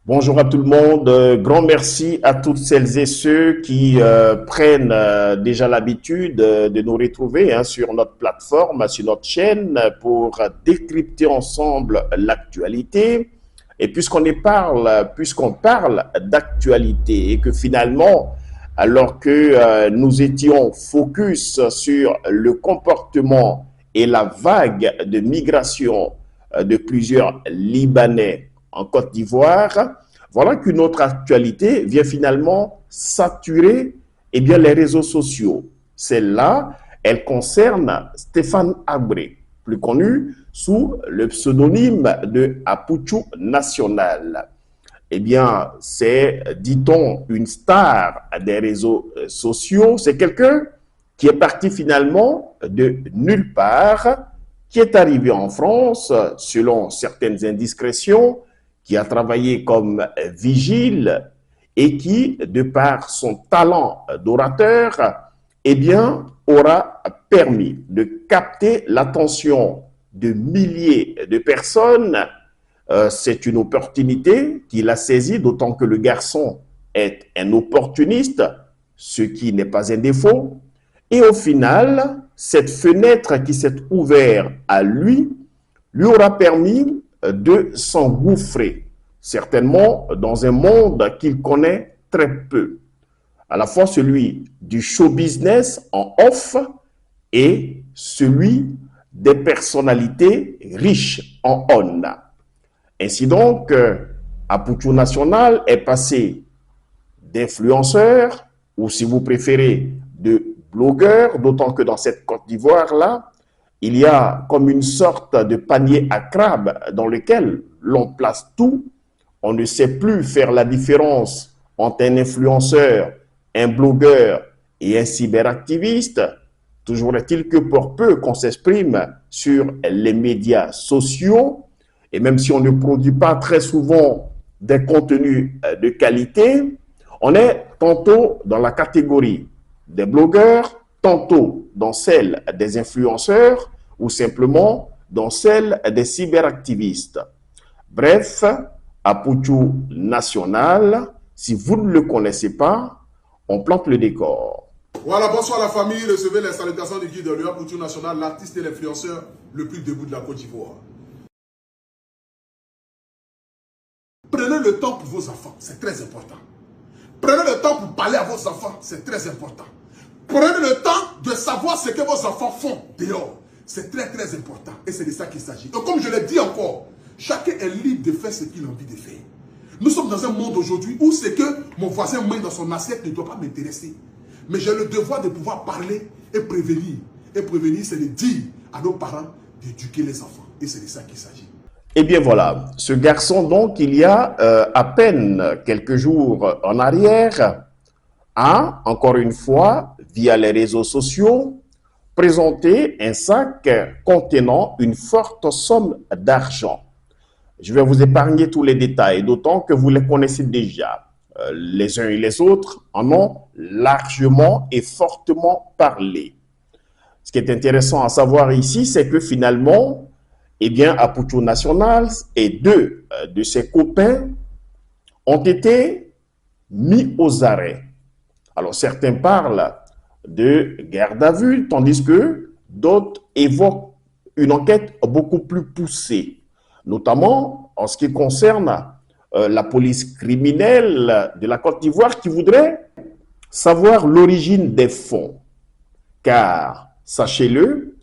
Bonjour à tout le monde. Grand merci à toutes celles et ceux qui prennent déjà l'habitude de nous retrouver sur notre plateforme, sur notre chaîne, pour décrypter ensemble l'actualité. Et puisqu'on parle d'actualité et que finalement, alors que nous étions focus sur le comportement et la vague de migration de plusieurs Libanais en Côte d'Ivoire, voilà qu'une autre actualité vient finalement saturer les réseaux sociaux. Celle-là, elle concerne Stéphane Habré, plus connu sous le pseudonyme de Apuchu National. C'est, dit-on, une star des réseaux sociaux. C'est quelqu'un qui est parti finalement de nulle part, qui est arrivé en France, selon certaines indiscrétions, qui a travaillé comme vigile et qui, de par son talent d'orateur, aura permis de capter l'attention de milliers de personnes. C'est une opportunité qu'il a saisie, d'autant que le garçon est un opportuniste, ce qui n'est pas un défaut. Et au final, cette fenêtre qui s'est ouverte à lui aura permis de s'engouffrer, certainement dans un monde qu'il connaît très peu, à la fois celui du show business en off et celui des personnalités riches en on. Ainsi donc, Apuchu National est passé d'influenceur, ou si vous préférez, de blogueur, d'autant que dans cette Côte d'Ivoire-là, il y a comme une sorte de panier à crabes dans lequel l'on place tout. On ne sait plus faire la différence entre un influenceur, un blogueur et un cyberactiviste. Toujours est-il que pour peu qu'on s'exprime sur les médias sociaux, et même si on ne produit pas très souvent des contenus de qualité, on est tantôt dans la catégorie des blogueurs, tantôt dans celle des influenceurs ou simplement dans celle des cyberactivistes. Bref, Apuchu National, si vous ne le connaissez pas, on plante le décor. Voilà, bonsoir la famille, recevez les salutations du guide de l'Apuchu National, l'artiste et l'influenceur le plus debout de la Côte d'Ivoire. Prenez le temps pour vos enfants, c'est très important. Prenez le temps pour parler à vos enfants, c'est très important. Prenez le temps de savoir ce que vos enfants font dehors. C'est très très important et c'est de ça qu'il s'agit. Et comme je l'ai dit encore, chacun est libre de faire ce qu'il a envie de faire. Nous sommes dans un monde aujourd'hui où c'est que mon voisin mange dans son assiette ne doit pas m'intéresser. Mais j'ai le devoir de pouvoir parler et prévenir. Et prévenir, c'est de dire à nos parents d'éduquer les enfants. Et c'est de ça qu'il s'agit. Eh bien voilà, ce garçon donc, il y a à peine quelques jours en arrière, a, encore une fois, via les réseaux sociaux, présenté un sac contenant une forte somme d'argent. Je vais vous épargner tous les détails, d'autant que vous les connaissez déjà. Les uns et les autres en ont largement et fortement parlé. Ce qui est intéressant à savoir ici, c'est que finalement, Apuchu National et deux de ses copains ont été mis aux arrêts. Alors, certains parlent de garde à vue, tandis que d'autres évoquent une enquête beaucoup plus poussée, notamment en ce qui concerne la police criminelle de la Côte d'Ivoire qui voudrait savoir l'origine des fonds. Car, sachez-le,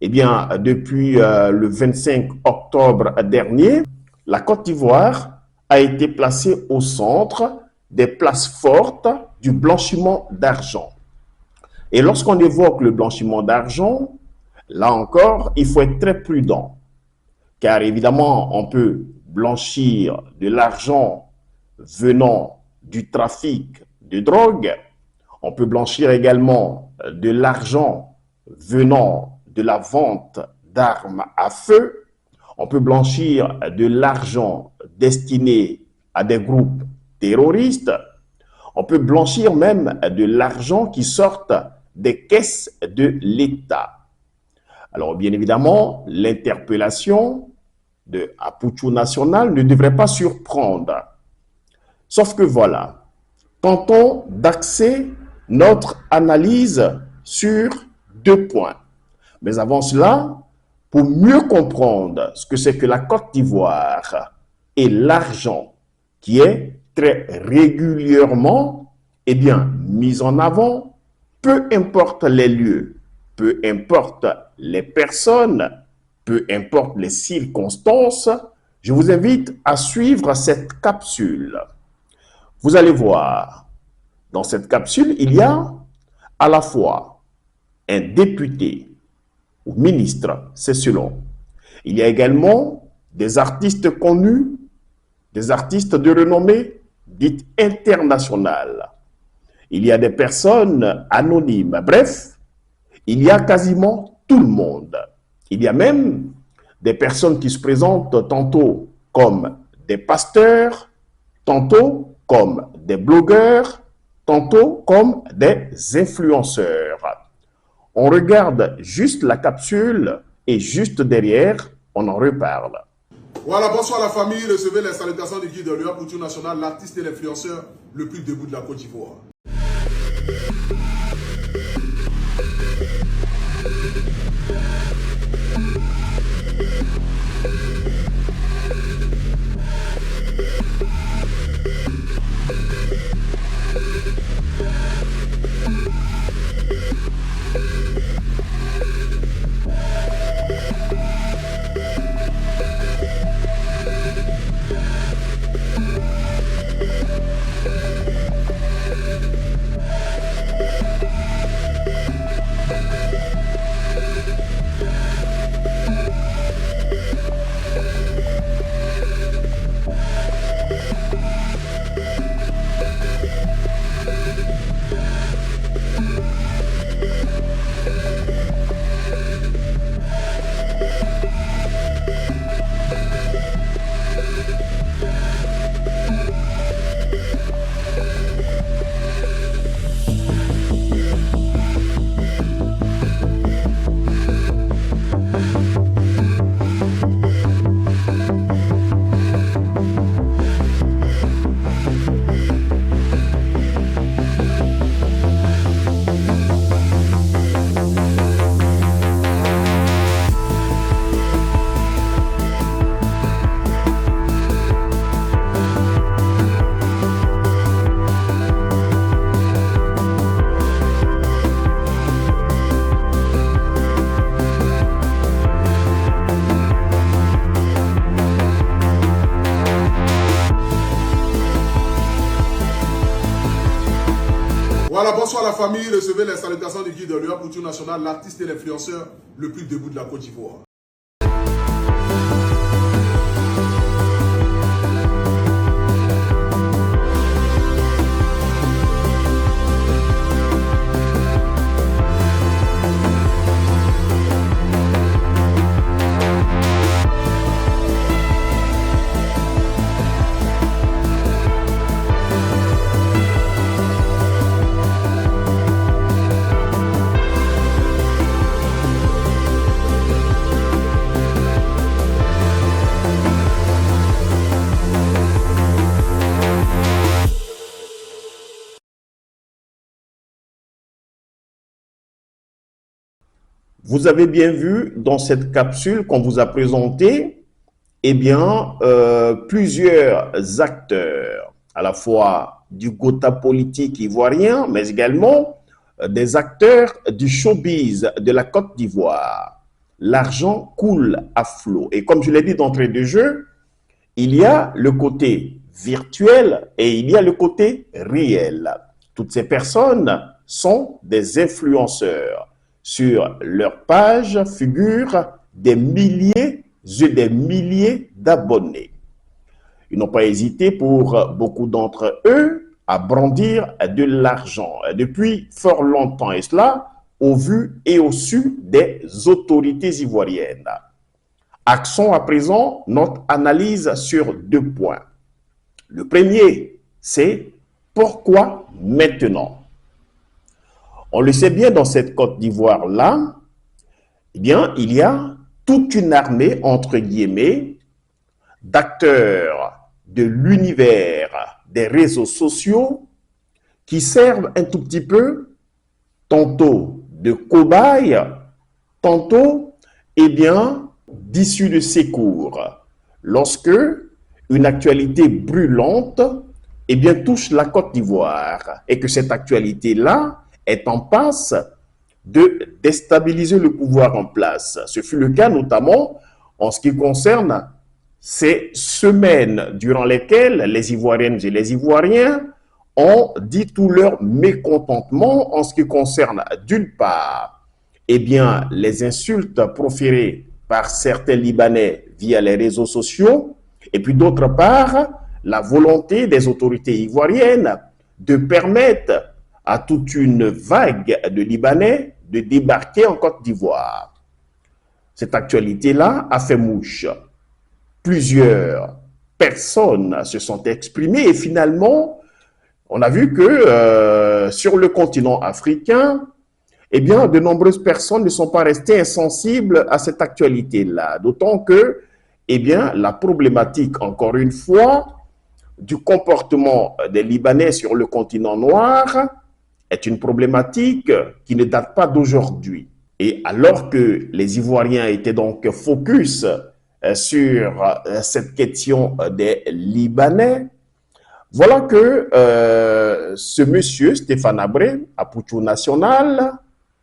depuis le 25 octobre dernier, la Côte d'Ivoire a été placée au centre des places fortes du blanchiment d'argent. Et lorsqu'on évoque le blanchiment d'argent, là encore, il faut être très prudent. Car évidemment, on peut blanchir de l'argent venant du trafic de drogue. On peut blanchir également de l'argent venant de la vente d'armes à feu. On peut blanchir de l'argent destiné à des groupes terroristes. On peut blanchir même de l'argent qui sort des caisses de l'État. Alors, bien évidemment, l'interpellation de Apuchu National ne devrait pas surprendre. Sauf que voilà, tentons d'axer notre analyse sur deux points. Mais avant cela, pour mieux comprendre ce que c'est que la Côte d'Ivoire et l'argent qui est très régulièrement mis en avant, peu importe les lieux, peu importe les personnes, peu importe les circonstances, je vous invite à suivre cette capsule. Vous allez voir, dans cette capsule, il y a à la fois un député ou ministre, c'est selon. Il y a également des artistes connus, des artistes de renommée dite internationale. Il y a des personnes anonymes. Bref, il y a quasiment tout le monde. Il y a même des personnes qui se présentent tantôt comme des pasteurs, tantôt comme des blogueurs, tantôt comme des influenceurs. On regarde juste la capsule et juste derrière, on en reparle. Voilà, bonsoir la famille. Recevez les salutations du guide de l'UA Couture Nationale, l'artiste et l'influenceur le plus debout de la Côte d'Ivoire. Voilà, bonsoir la famille. Recevez les salutations du guide de l'UA Couture Nationale, l'artiste et l'influenceur le plus debout de la Côte d'Ivoire. Vous avez bien vu dans cette capsule qu'on vous a présentée, plusieurs acteurs, à la fois du Gotha politique ivoirien, mais également des acteurs du showbiz de la Côte d'Ivoire. L'argent coule à flot. Et comme je l'ai dit d'entrée de jeu, il y a le côté virtuel et il y a le côté réel. Toutes ces personnes sont des influenceurs. Sur leur page figurent des milliers et des milliers d'abonnés. Ils n'ont pas hésité pour beaucoup d'entre eux à brandir de l'argent depuis fort longtemps, et cela au vu et au su des autorités ivoiriennes. Axons à présent notre analyse sur deux points. Le premier, c'est pourquoi maintenant? On le sait bien, dans cette Côte d'Ivoire-là, il y a toute une armée, entre guillemets, d'acteurs de l'univers des réseaux sociaux qui servent un tout petit peu tantôt de cobaye, tantôt, eh bien, d'issue de secours. Lorsque une actualité brûlante, eh bien, touche la Côte d'Ivoire et que cette actualité-là est en passe de déstabiliser le pouvoir en place. Ce fut le cas notamment en ce qui concerne ces semaines durant lesquelles les Ivoiriennes et les Ivoiriens ont dit tout leur mécontentement en ce qui concerne d'une part, eh bien, les insultes proférées par certains Libanais via les réseaux sociaux, et puis d'autre part, la volonté des autorités ivoiriennes de permettre à toute une vague de Libanais de débarquer en Côte d'Ivoire. Cette actualité-là a fait mouche. Plusieurs personnes se sont exprimées et finalement, on a vu que sur le continent africain, eh bien, de nombreuses personnes ne sont pas restées insensibles à cette actualité-là. D'autant que, eh bien, la problématique, encore une fois, du comportement des Libanais sur le continent noir est une problématique qui ne date pas d'aujourd'hui. Et alors que les Ivoiriens étaient donc focus sur cette question des Libanais, voilà que ce monsieur, Stéphane Habré, à Pouchou National,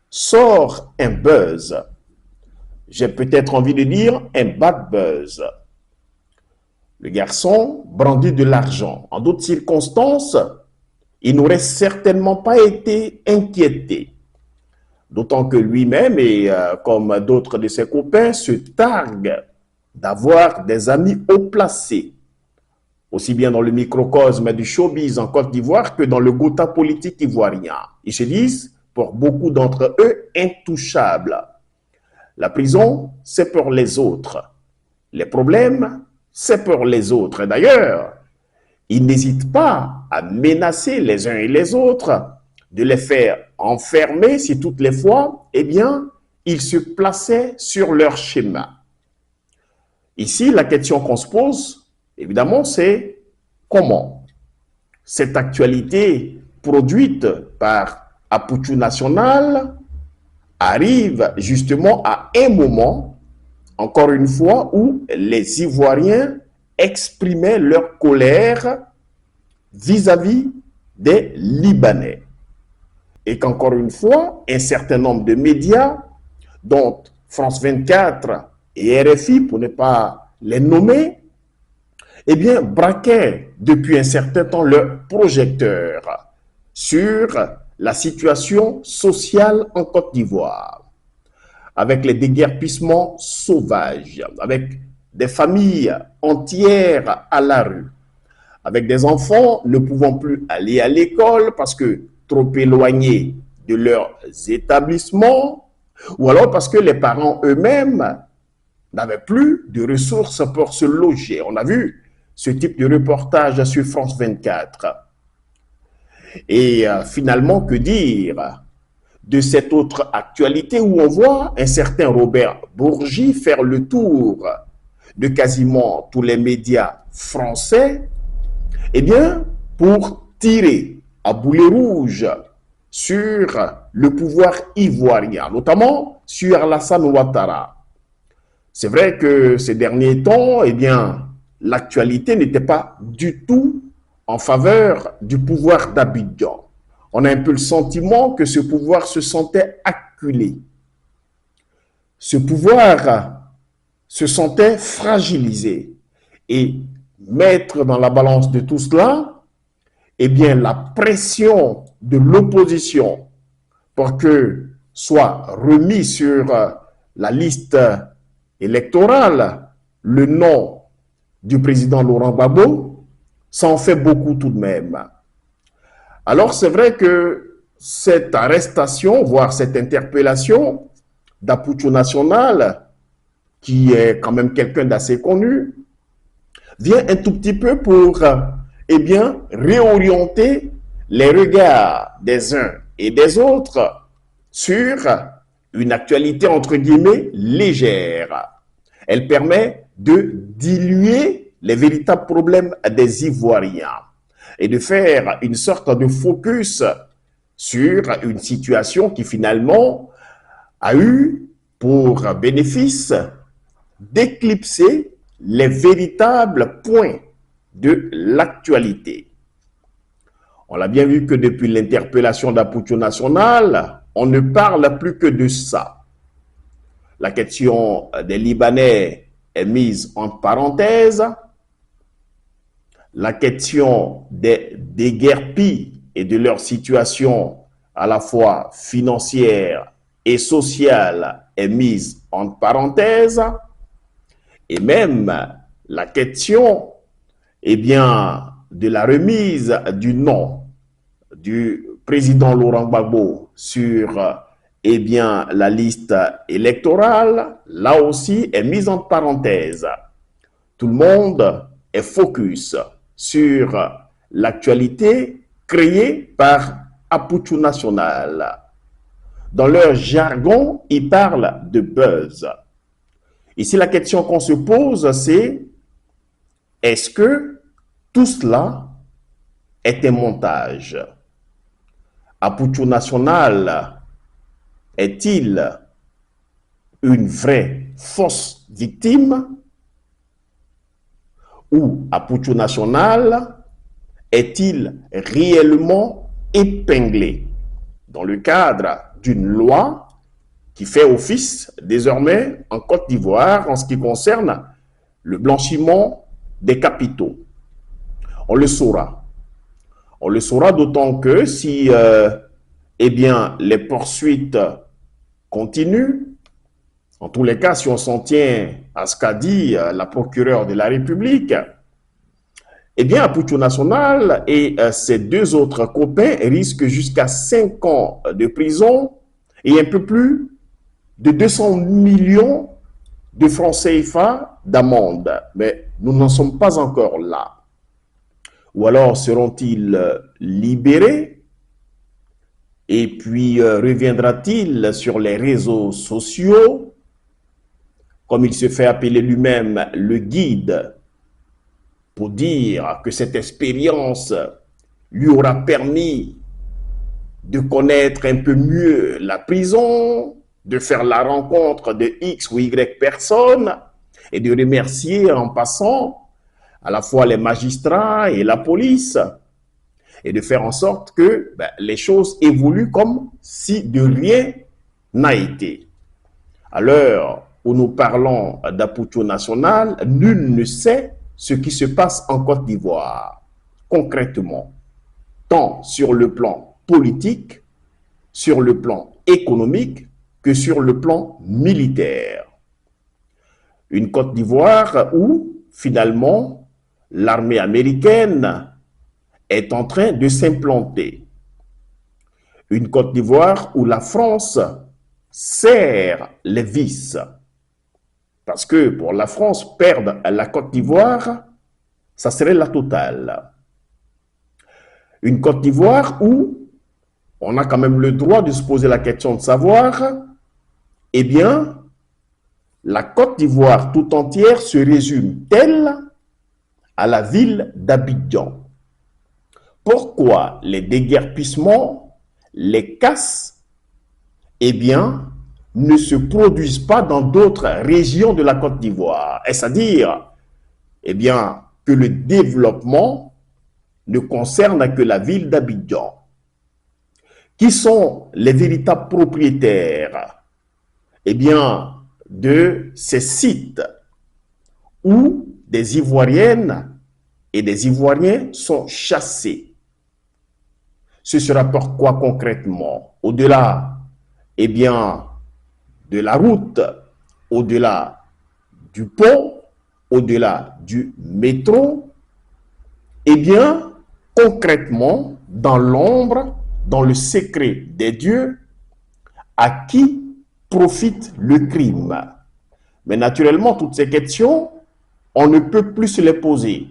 sort un buzz. J'ai peut-être envie de dire un bad buzz. Le garçon brandit de l'argent. En d'autres circonstances, il n'aurait certainement pas été inquiété. D'autant que lui-même, et comme d'autres de ses copains, se targue d'avoir des amis haut placés, aussi bien dans le microcosme du showbiz en Côte d'Ivoire que dans le gotha politique ivoirien. Ils se disent, pour beaucoup d'entre eux, intouchables. La prison, c'est pour les autres. Les problèmes, c'est pour les autres. D'ailleurs, ils n'hésitent pas à menacer les uns et les autres de les faire enfermer si toutes les fois, eh bien, ils se plaçaient sur leur schéma. Ici, la question qu'on se pose, évidemment, c'est comment cette actualité produite par Pouchou National arrive justement à un moment, encore une fois, où les Ivoiriens exprimaient leur colère vis-à-vis des Libanais. Et qu'encore une fois, un certain nombre de médias, dont France 24 et RFI, pour ne pas les nommer, eh bien, braquaient depuis un certain temps leurs projecteurs sur la situation sociale en Côte d'Ivoire, avec les déguerpissements sauvages, avec des familles entières à la rue, avec des enfants ne pouvant plus aller à l'école parce que trop éloignés de leurs établissements, ou alors parce que les parents eux-mêmes n'avaient plus de ressources pour se loger. On a vu ce type de reportage sur France 24. Et finalement, que dire de cette autre actualité où on voit un certain Robert Bourgi faire le tour de quasiment tous les médias français, eh bien, pour tirer à boulet rouge sur le pouvoir ivoirien, notamment sur Alassane Ouattara. C'est vrai que ces derniers temps, eh bien, l'actualité n'était pas du tout en faveur du pouvoir d'Abidjan. On a un peu le sentiment que ce pouvoir se sentait acculé. Ce pouvoir se sentait fragilisé. Et mettre dans la balance de tout cela, eh bien, la pression de l'opposition pour que soit remis sur la liste électorale le nom du président Laurent Gbagbo, ça en fait beaucoup tout de même. Alors, c'est vrai que cette arrestation, voire cette interpellation d'Apouchou National, qui est quand même quelqu'un d'assez connu, vient un tout petit peu pour, eh bien, réorienter les regards des uns et des autres sur une actualité, entre guillemets, légère. Elle permet de diluer les véritables problèmes des Ivoiriens. et de faire une sorte de focus sur une situation qui finalement a eu pour bénéfice d'éclipser les véritables points de l'actualité. On l'a bien vu que depuis l'interpellation d'Aputio National, on ne parle plus que de ça. La question des Libanais est mise en parenthèse. La question des déguerpis et de leur situation à la fois financière et sociale est mise en parenthèse. Et même la question, eh bien, de la remise du nom du président Laurent Gbagbo sur eh bien, la liste électorale, là aussi, est mise en parenthèse. Tout le monde est focus sur l'actualité créée par Aputio National. Dans leur jargon, ils parlent de buzz. Ici, la question qu'on se pose, c'est est-ce que tout cela est un montage? Aputio National est-il une vraie fausse victime? Ou Aputio National est-il réellement épinglé dans le cadre d'une loi qui fait office désormais en Côte d'Ivoire en ce qui concerne le blanchiment des capitaux? On le saura. On le saura d'autant que si eh bien, les poursuites continuent, en tous les cas, si on s'en tient à ce qu'a dit la procureure de la République, eh bien, Aputio National et ses deux autres copains risquent jusqu'à 5 ans de prison et un peu plus de 200 millions de francs CFA d'amende. Mais nous n'en sommes pas encore là. Ou alors seront-ils libérés? Et puis reviendra-t-il sur les réseaux sociaux, comme il se fait appeler lui-même le guide, pour dire que cette expérience lui aura permis de connaître un peu mieux la prison, de faire la rencontre de X ou Y personnes et de remercier en passant à la fois les magistrats et la police et de faire en sorte que les choses évoluent comme si de rien n'a été. À l'heure où nous parlons d'Aputio National, nul ne sait ce qui se passe en Côte d'Ivoire, concrètement, tant sur le plan politique, sur le plan économique, que sur le plan militaire. Une Côte d'Ivoire où, finalement, l'armée américaine est en train de s'implanter. Une Côte d'Ivoire où la France serre les vis. Parce que pour la France, perdre la Côte d'Ivoire, ça serait la totale. Une Côte d'Ivoire où on a quand même le droit de se poser la question de savoir, eh bien, la Côte d'Ivoire tout entière se résume-t-elle à la ville d'Abidjan? Pourquoi les déguerpissements, les casses, eh bien, ne se produisent pas dans d'autres régions de la Côte d'Ivoire? Est-ce à dire, eh bien, que le développement ne concerne que la ville d'Abidjan? Qui sont les véritables propriétaires, eh bien, de ces sites où des Ivoiriennes et des Ivoiriens sont chassés? Ce sera pourquoi concrètement, au-delà, eh bien, de la route, au-delà du pont, au-delà du métro, eh bien, concrètement, dans l'ombre, dans le secret des dieux, à qui profite le crime? Mais naturellement, toutes ces questions, on ne peut plus se les poser.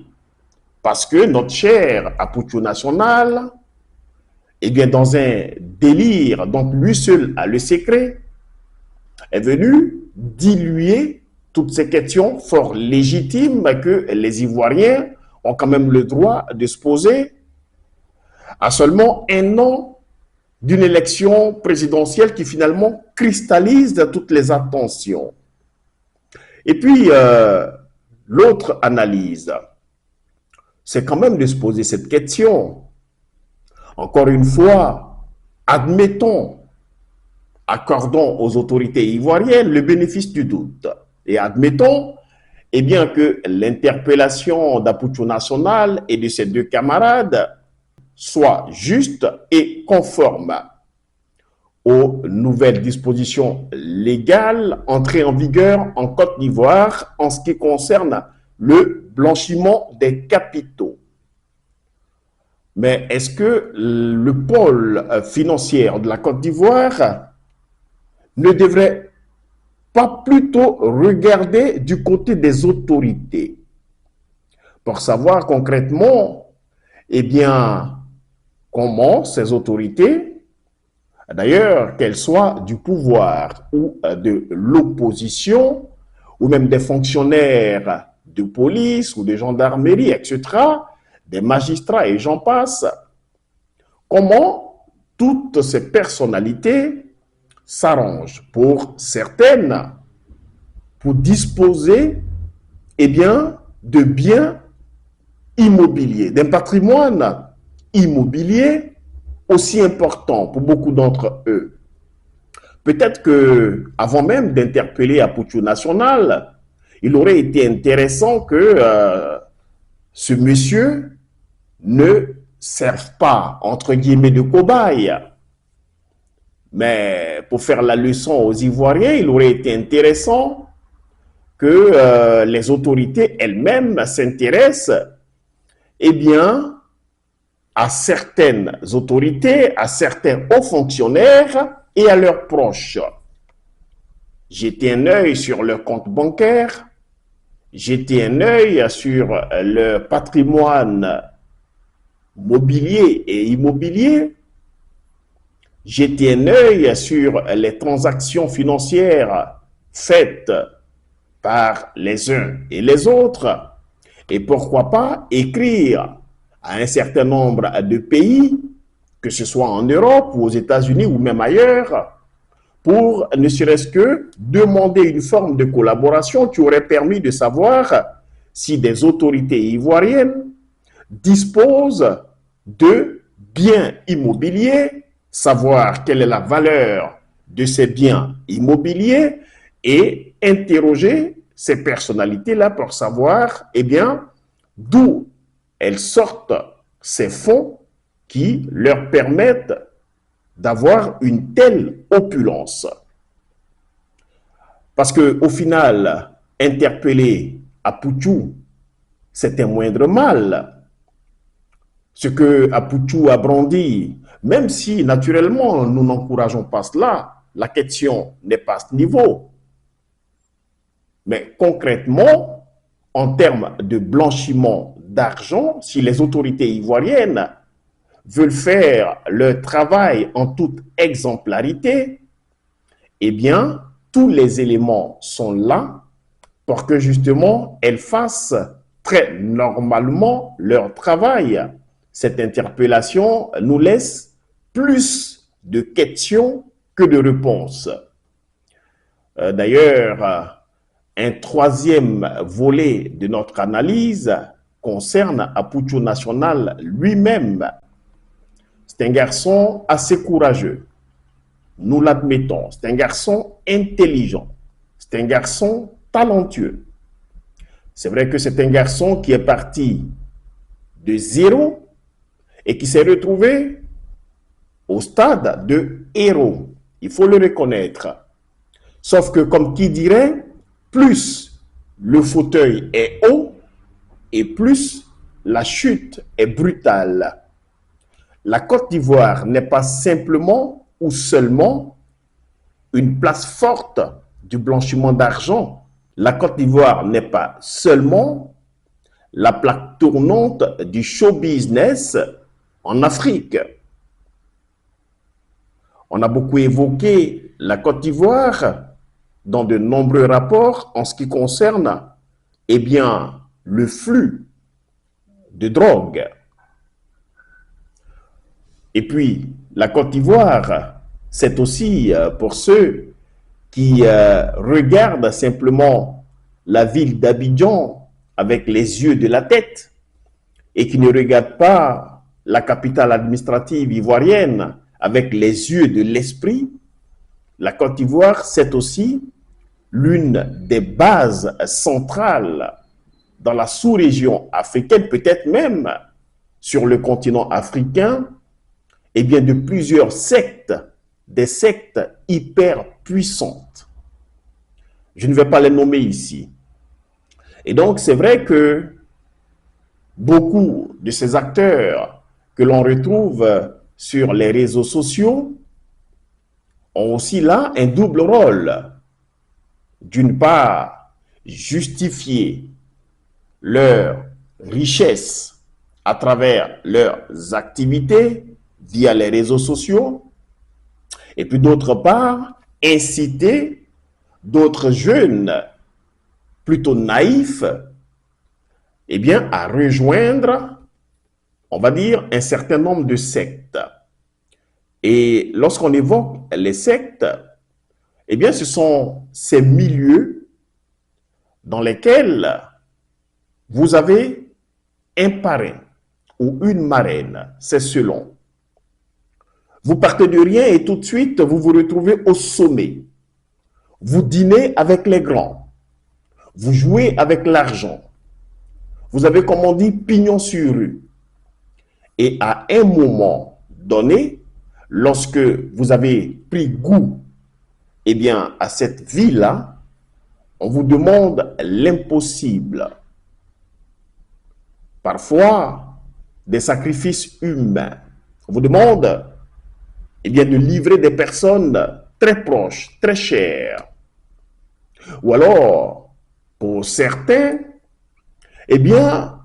Parce que notre cher Aputio National, eh bien, dans un délire dont lui seul a le secret, est venu diluer toutes ces questions fort légitimes que les Ivoiriens ont quand même le droit de se poser à seulement un an d'une élection présidentielle qui finalement cristallise toutes les attentions. Et puis, l'autre analyse, c'est quand même de se poser cette question. Encore une fois, admettons, accordons aux autorités ivoiriennes le bénéfice du doute et admettons eh bien, que l'interpellation d'Apoucho National et de ses deux camarades soit juste et conforme aux nouvelles dispositions légales entrées en vigueur en Côte d'Ivoire en ce qui concerne le blanchiment des capitaux. Mais est-ce que le pôle financier de la Côte d'Ivoire ne devrait pas plutôt regarder du côté des autorités pour savoir concrètement, eh bien, comment ces autorités, d'ailleurs, qu'elles soient du pouvoir ou de l'opposition, ou même des fonctionnaires de police ou de gendarmerie, etc., des magistrats et j'en passe, comment toutes ces personnalités s'arrangent pour certaines, pour disposer eh bien, de biens immobiliers, d'un patrimoine immobilier aussi important pour beaucoup d'entre eux. Peut-être que, avant même d'interpeller Apoucho National, il aurait été intéressant que ce monsieur ne serve pas, entre guillemets, de cobaye. Mais pour faire la leçon aux Ivoiriens, il aurait été intéressant que les autorités elles-mêmes s'intéressent eh bien, à certaines autorités, à certains hauts fonctionnaires et à leurs proches. Jeter un œil sur leur compte bancaire, jeter un œil sur le patrimoine mobilier et immobilier, jeter un œil sur les transactions financières faites par les uns et les autres, et pourquoi pas écrire à un certain nombre de pays, que ce soit en Europe ou aux États-Unis ou même ailleurs, pour ne serait-ce que demander une forme de collaboration qui aurait permis de savoir si des autorités ivoiriennes disposent de biens immobiliers, savoir quelle est la valeur de ces biens immobiliers et interroger ces personnalités-là pour savoir, eh bien, d'où elles sortent ces fonds qui leur permettent d'avoir une telle opulence. Parce qu'au final, interpeller Apoucho, c'est un moindre mal. Ce que Apoucho a brandi, même si naturellement nous n'encourageons pas cela, la question n'est pas à ce niveau. Mais concrètement, en termes de blanchiment d'argent, si les autorités ivoiriennes veulent faire leur travail en toute exemplarité, eh bien, tous les éléments sont là pour que justement elles fassent très normalement leur travail. Cette interpellation nous laisse plus de questions que de réponses. D'ailleurs, un troisième volet de notre analyse concerne Apoucho National lui-même. C'est un garçon assez courageux, nous l'admettons. C'est un garçon intelligent, c'est un garçon talentueux. C'est vrai que c'est un garçon qui est parti de zéro et qui s'est retrouvé au stade de héros. Il faut le reconnaître. Sauf que, comme qui dirait, plus le fauteuil est haut et plus la chute est brutale. La Côte d'Ivoire n'est pas simplement ou seulement une place forte du blanchiment d'argent. La Côte d'Ivoire n'est pas seulement la plaque tournante du show business en Afrique. On a beaucoup évoqué la Côte d'Ivoire dans de nombreux rapports en ce qui concerne eh bien, le flux de drogue. Et puis, la Côte d'Ivoire, c'est aussi pour ceux qui regardent simplement la ville d'Abidjan avec les yeux de la tête et qui ne regardent pas la capitale administrative ivoirienne avec les yeux de l'esprit. La Côte d'Ivoire, c'est aussi l'une des bases centrales dans la sous-région africaine, peut-être même sur le continent africain, et bien de plusieurs sectes, des sectes hyper puissantes. Je ne vais pas les nommer ici. Et donc, c'est vrai que beaucoup de ces acteurs que l'on retrouve sur les réseaux sociaux ont aussi là un double rôle. D'une part, justifier leur richesse à travers leurs activités via les réseaux sociaux, et puis d'autre part, inciter d'autres jeunes plutôt naïfs eh bien, à rejoindre, on va dire, un certain nombre de sectes. Et lorsqu'on évoque les sectes, eh bien, ce sont ces milieux dans lesquels vous avez un parrain ou une marraine, c'est selon. Vous partez de rien et tout de suite, vous vous retrouvez au sommet. Vous dînez avec les grands. Vous jouez avec l'argent. Vous avez, comme on dit, pignon sur rue. Et à un moment donné, lorsque vous avez pris goût eh bien, à cette vie-là, on vous demande l'impossible. Parfois, des sacrifices humains. On vous demande eh bien, de livrer des personnes très proches, très chères. Ou alors, pour certains, eh bien,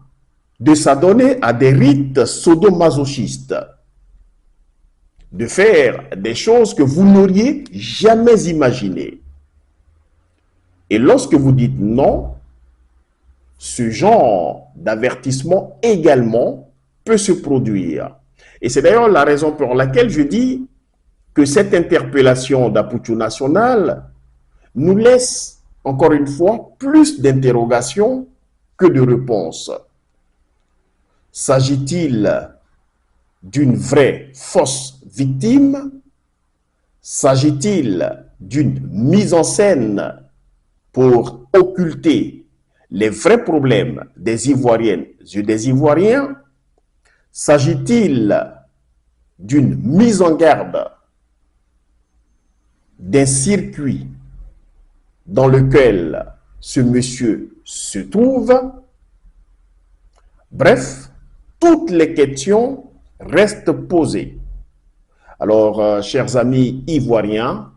de s'adonner à des rites sadomasochistes, de faire des choses que vous n'auriez jamais imaginées. Et lorsque vous dites non, ce genre d'avertissement également peut se produire. Et c'est d'ailleurs la raison pour laquelle je dis que cette interpellation d'Aputu National nous laisse, encore une fois, plus d'interrogations que de réponses. S'agit-il d'une vraie fausse victime? S'agit-il d'une mise en scène pour occulter les vrais problèmes des Ivoiriennes et des Ivoiriens? S'agit-il d'une mise en garde d'un circuit dans lequel ce monsieur se trouve? Bref, toutes les questions restent posées. Alors, chers amis ivoiriens,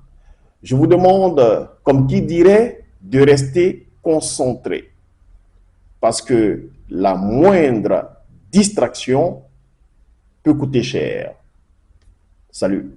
je vous demande, comme qui dirait, de rester concentrés. Parce que la moindre distraction peut coûter cher. Salut.